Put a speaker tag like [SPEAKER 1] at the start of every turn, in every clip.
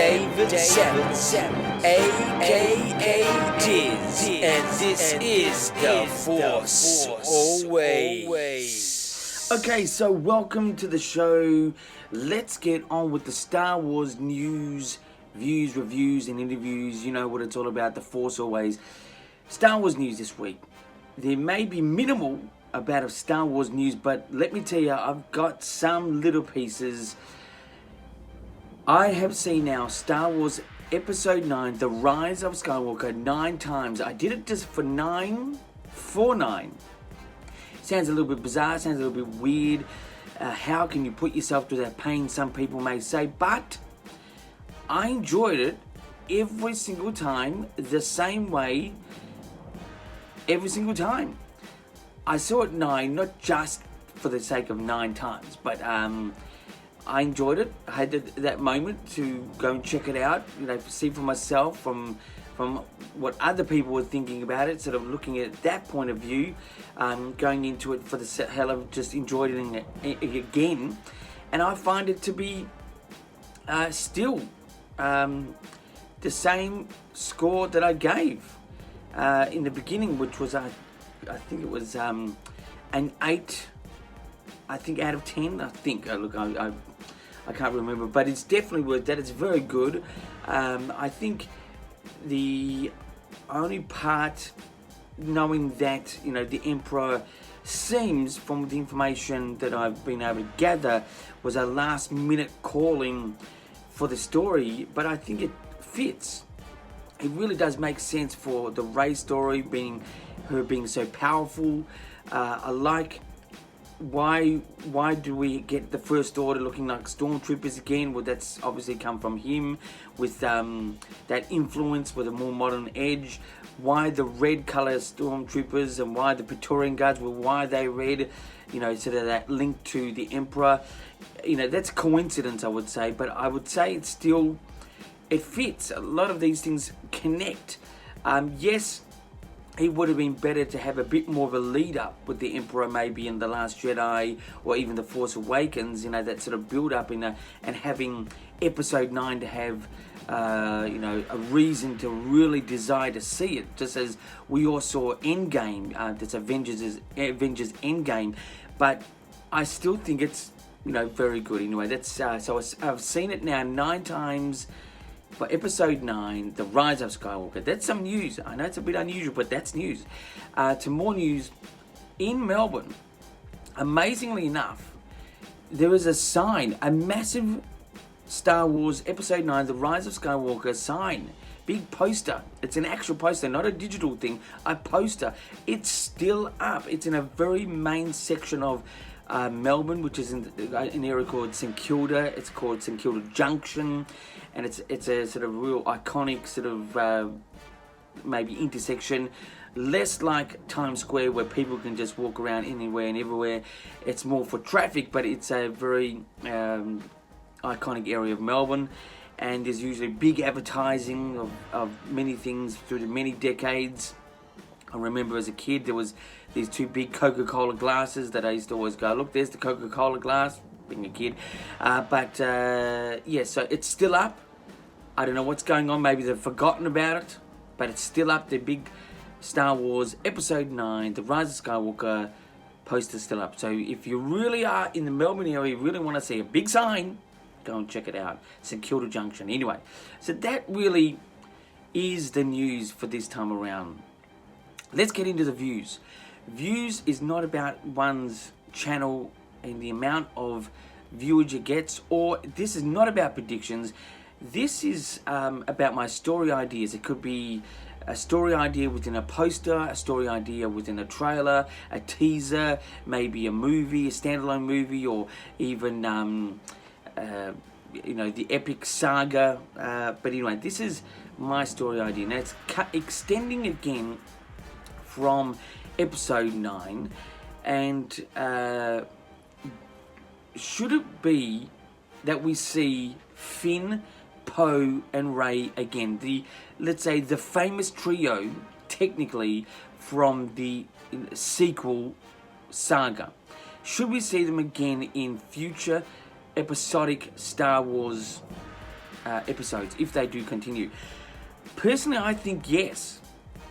[SPEAKER 1] David Savage, a.k.a. Diz, and this is The Force Always.
[SPEAKER 2] Okay, so welcome to the show. Let's get on with the Star Wars news, views, reviews, and interviews. You know what it's all about, The Force Always. Star Wars news this week. There may be minimal about Star Wars news, but let me tell you, I've got some little pieces. I have seen now Star Wars Episode 9, The Rise of Skywalker, 9 times. I did it just for 9. Sounds a little bit bizarre, sounds a little bit weird. How can you put yourself through that pain, some people may say, but I enjoyed it every single time, the same way, every single time. I saw it 9, not just for the sake of 9 times, but I enjoyed it. I had that moment to go and check it out, you know, see for myself from what other people were thinking about it, sort of looking at that point of view, going into it for the hell of just enjoyed it again. And I find it to be still the same score that I gave in the beginning, which was, I think it was an 8, I think, out of 10. I think, look, I can't remember, but it's definitely worth that. It's very good. I think the only part, knowing that, you know, the Emperor seems, from the information that I've been able to gather, was a last minute calling for the story, but I think it fits. It really does make sense for the Rey story, her being so powerful. I like why do we get the First Order looking like stormtroopers again? Well, that's obviously come from him with that influence with a more modern edge. Why the red color stormtroopers and why the Praetorian Guards, well, why are they red? You know, sort of that link to the Emperor. You know, that's coincidence, I would say, but I would say it's still, it fits. A lot of these things connect. Yes, it would have been better to have a bit more of a lead up with the Emperor, maybe in The Last Jedi or even The Force Awakens, you know, that sort of build up and having Episode 9 to have, you know, a reason to really desire to see it, just as we all saw Endgame, that's Avengers Endgame, but I still think it's, you know, very good anyway. That's so I've seen it now 9 times. For Episode 9, The Rise of Skywalker. That's some news. I know it's a bit unusual, but that's news. To more news, in Melbourne, amazingly enough, there is a sign, a massive Star Wars Episode 9, The Rise of Skywalker sign. Big poster. It's an actual poster, not a digital thing, a poster. It's still up. It's in a very main section of Melbourne, which is in an area called St Kilda. It's called St Kilda Junction, and it's a sort of real iconic sort of maybe intersection, less like Times Square where people can just walk around anywhere and everywhere. It's more for traffic, but it's a very iconic area of Melbourne, and there's usually big advertising of many things through the many decades. I remember as a kid there was these 2 big Coca-Cola glasses that I used to always go, look, there's the Coca-Cola glass, being a kid. Yeah, so it's still up. I don't know what's going on, maybe they've forgotten about it, but it's still up. The big Star Wars Episode 9, The Rise of Skywalker poster's still up. So if you really are in the Melbourne area, you really want to see a big sign, go and check it out. St Kilda Junction. Anyway, so that really is the news for this time around. Let's get into the views. Views is not about one's channel and the amount of viewage it gets, or this is not about predictions. This is about my story ideas. It could be a story idea within a poster, a story idea within a trailer, a teaser, maybe a movie, a standalone movie, or even you know, the epic saga. But anyway, this is my story idea. Now it's extending again from Episode 9, and should it be that we see Finn, Poe and Rey again, let's say the famous trio technically from the sequel saga? Should we see them again in future episodic Star Wars episodes if they do continue. Personally, I think yes.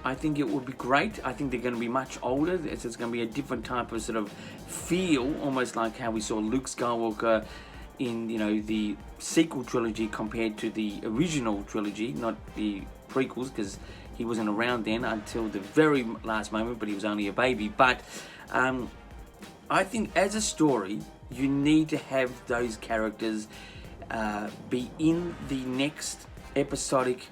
[SPEAKER 2] I think it would be great. I think they're going to be much older. It's going to be a different type of sort of feel, almost like how we saw Luke Skywalker in, you know, the sequel trilogy compared to the original trilogy, not the prequels, because he wasn't around then until the very last moment, but he was only a baby. But I think as a story, you need to have those characters be in the next episodic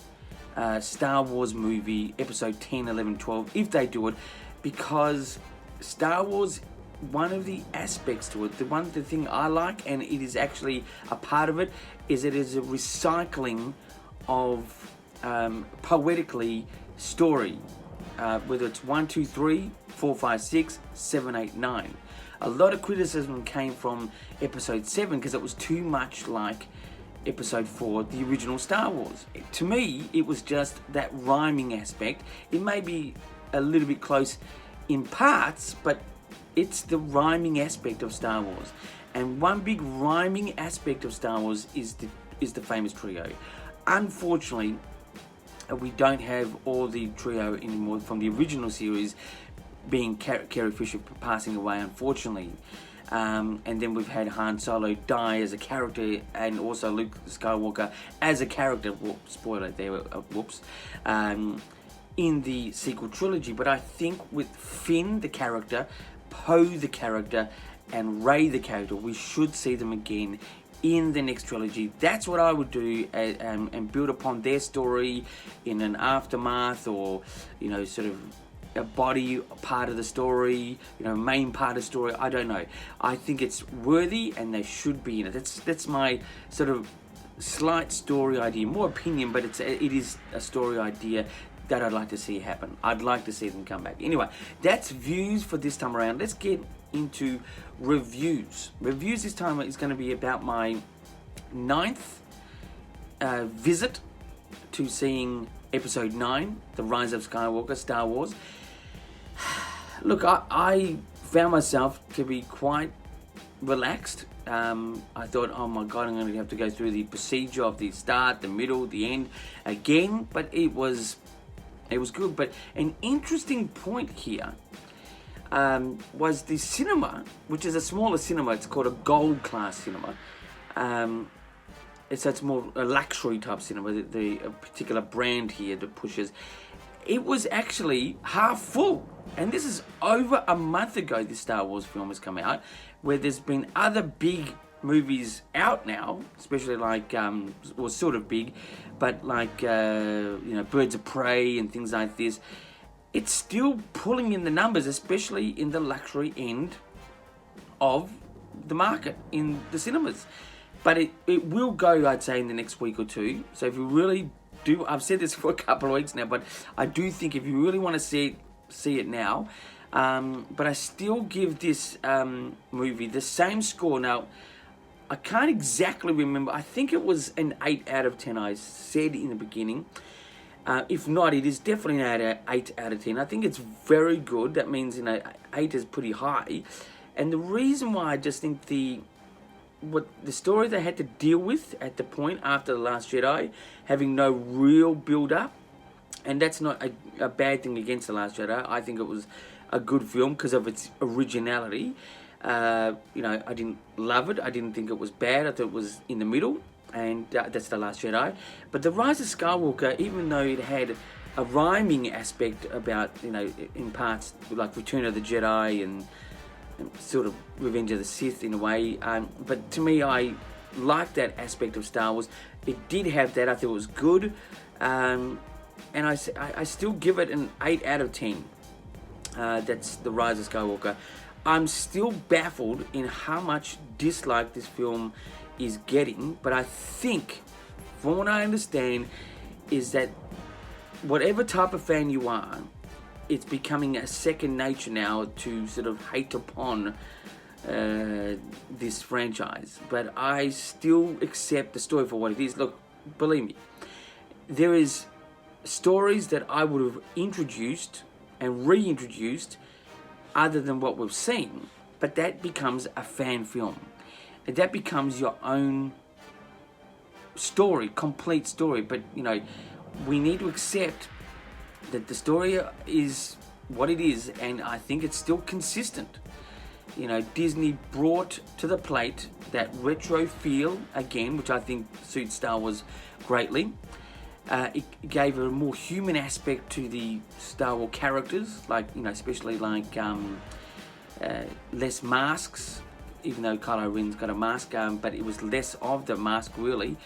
[SPEAKER 2] Star Wars movie, episode 10, 11, 12, if they do it, because Star Wars, one of the aspects to it, the thing I like, and it is actually a part of it, is it is a recycling of poetically story, whether it's 1, 2, 3, 4, 5, 6, 7, 8, 9. A lot of criticism came from episode 7 because it was too much like episode 4, the original Star Wars. To me, it was just that rhyming aspect. It may be a little bit close in parts, but it's the rhyming aspect of Star Wars. And one big rhyming aspect of Star Wars is the famous trio. Unfortunately, we don't have all the trio anymore from the original series, being Carrie Fisher passing away, unfortunately. And then we've had Han Solo die as a character, and also Luke Skywalker as a character. Spoiler there, whoops. In the sequel trilogy. But I think with Finn, the character, Poe, the character, and Rey, the character, we should see them again in the next trilogy. That's what I would do, and build upon their story in an aftermath, or, you know, sort of a body part of the story, you know, main part of the story. I don't know. I think it's worthy, and they should be in it. That's my sort of slight story idea, more opinion, but it is a story idea that I'd like to see happen. I'd like to see them come back. Anyway, that's views for this time around. Let's get into reviews. Reviews this time is going to be about my 9th visit to seeing episode 9, The Rise of Skywalker, Star Wars. Look, I found myself to be quite relaxed. I thought, oh my God, I'm going to have to go through the procedure of the start, the middle, the end again, but it was good. But an interesting point here was the cinema, which is a smaller cinema. It's called a gold class cinema. It's more a luxury type cinema, the particular brand here that pushes. It was actually half full. And this is over a month ago this Star Wars film has come out, where there's been other big movies out now, especially like, well, sort of big, but like, you know, Birds of Prey and things like this. It's still pulling in the numbers, especially in the luxury end of the market in the cinemas. But it will go, I'd say, in the next week or two. So if you really do, I've said this for a couple of weeks now, but I do think if you really want to see it now. But I still give this movie the same score. Now, I can't exactly remember. I think it was an 8 out of 10 I said in the beginning. If not, it is definitely an 8 out of 10. I think it's very good. That means, you know, 8 is pretty high. And the reason why I just think the story they had to deal with at the point after The Last Jedi, having no real build-up, and that's not a bad thing against The Last Jedi. I think it was a good film because of its originality. You know, I didn't love it. I didn't think it was bad. I thought it was in the middle, and that's The Last Jedi. But The Rise of Skywalker, even though it had a rhyming aspect about, you know, in parts like Return of the Jedi and sort of Revenge of the Sith in a way, but to me, I liked that aspect of Star Wars. It did have that. I thought it was good, and I still give it an 8 out of 10. That's The Rise of Skywalker. I'm still baffled in how much dislike this film is getting, but I think, from what I understand, is that whatever type of fan you are, it's becoming a second nature now to sort of hate upon this franchise. But I still accept the story for what it is. Look, believe me, there is stories that I would have introduced and reintroduced other than what we've seen, but that becomes a fan film. And that becomes your own story, complete story. But we need to accept that the story is what it is, and I think it's still consistent. Disney brought to the plate that retro feel again, which I think suits Star Wars greatly. It gave a more human aspect to the Star Wars characters, especially less masks, even though Kylo Ren's got a mask, but it was less of the mask really.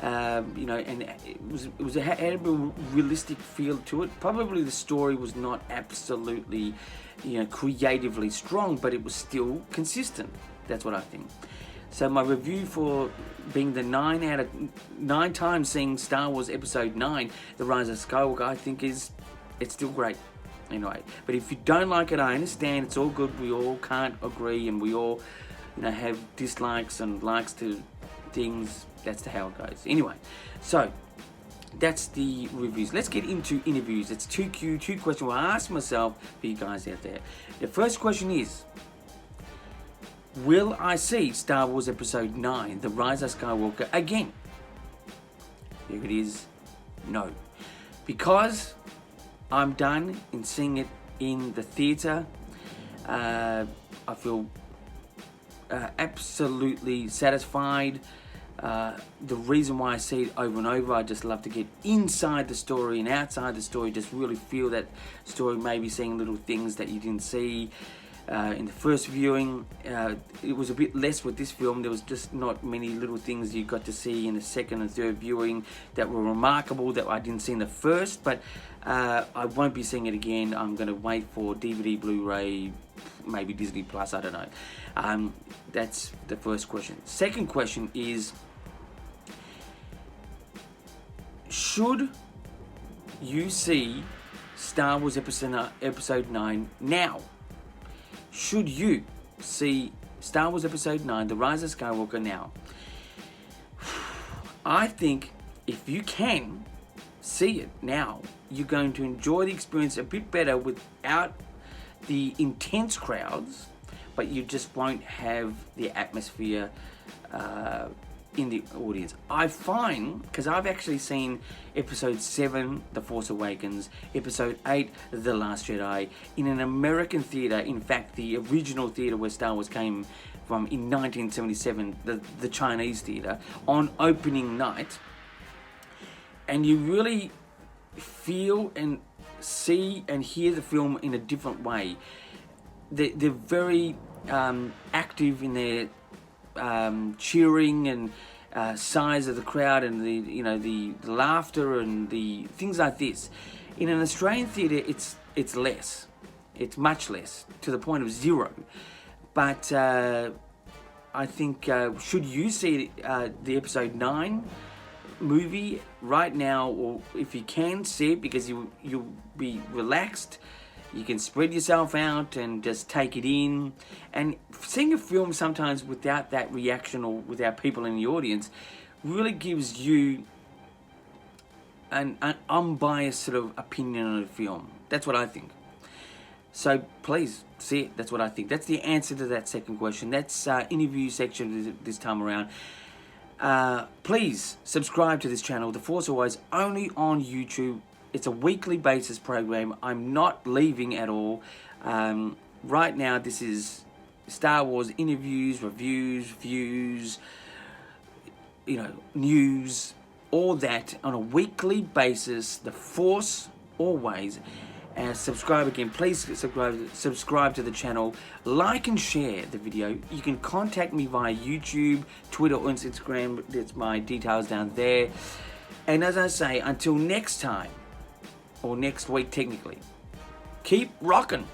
[SPEAKER 2] And it had a realistic feel to it. Probably the story was not absolutely, creatively strong, but it was still consistent. That's what I think. So my review for being the 9 out of 9 times seeing Star Wars Episode 9, The Rise of Skywalker, I think it's still great. Anyway, but if you don't like it, I understand. It's all good. We all can't agree, and we all, have dislikes and likes to things. That's how it goes. Anyway, so that's the reviews. Let's get into interviews. It's two questions I ask myself for you guys out there. The first question is, will I see Star Wars Episode 9, The Rise of Skywalker again? Here it is, no. Because I'm done in seeing it in the theatre. I feel absolutely satisfied. The reason why I see it over and over, I just love to get inside the story and outside the story, just really feel that story, maybe seeing little things that you didn't see in the first viewing. It was a bit less with this film. There was just not many little things you got to see in the second and third viewing that were remarkable that I didn't see in the first, but I won't be seeing it again. I'm going to wait for DVD, Blu-ray, maybe Disney Plus, I don't know. That's the first question. Second question is, should you see Star Wars Episode 9 now? Should you see Star Wars Episode 9, The Rise of Skywalker now? I think if you can see it now, you're going to enjoy the experience a bit better without the intense crowds, but you just won't have the atmosphere in the audience. I find, because I've actually seen Episode 7, The Force Awakens, Episode 8, The Last Jedi, in an American theatre. In fact, the original theatre where Star Wars came from in 1977, the Chinese theatre, on opening night. And you really feel and see and hear the film in a different way. They're very active in their cheering and size of the crowd, and the laughter and the things like this. In an Australian theatre, it's less. It's much less, to the point of zero. But I think should you see the Episode 9 movie right now, or if you can see it, because you'll be relaxed. You can spread yourself out and just take it in. And seeing a film sometimes without that reaction or without people in the audience really gives you an unbiased sort of opinion on the film. That's what I think. So please see it. That's what I think. That's the answer to that second question. That's interview section this time around. Please subscribe to this channel, The Force Always, only on YouTube. It's a weekly basis program. I'm not leaving at all. Right now, this is Star Wars interviews, reviews, views, news, all that on a weekly basis. The Force Always. Subscribe again. Please subscribe to the channel. Like and share the video. You can contact me via YouTube, Twitter, or Instagram. There's my details down there. And as I say, until next time, or next week technically, keep rocking.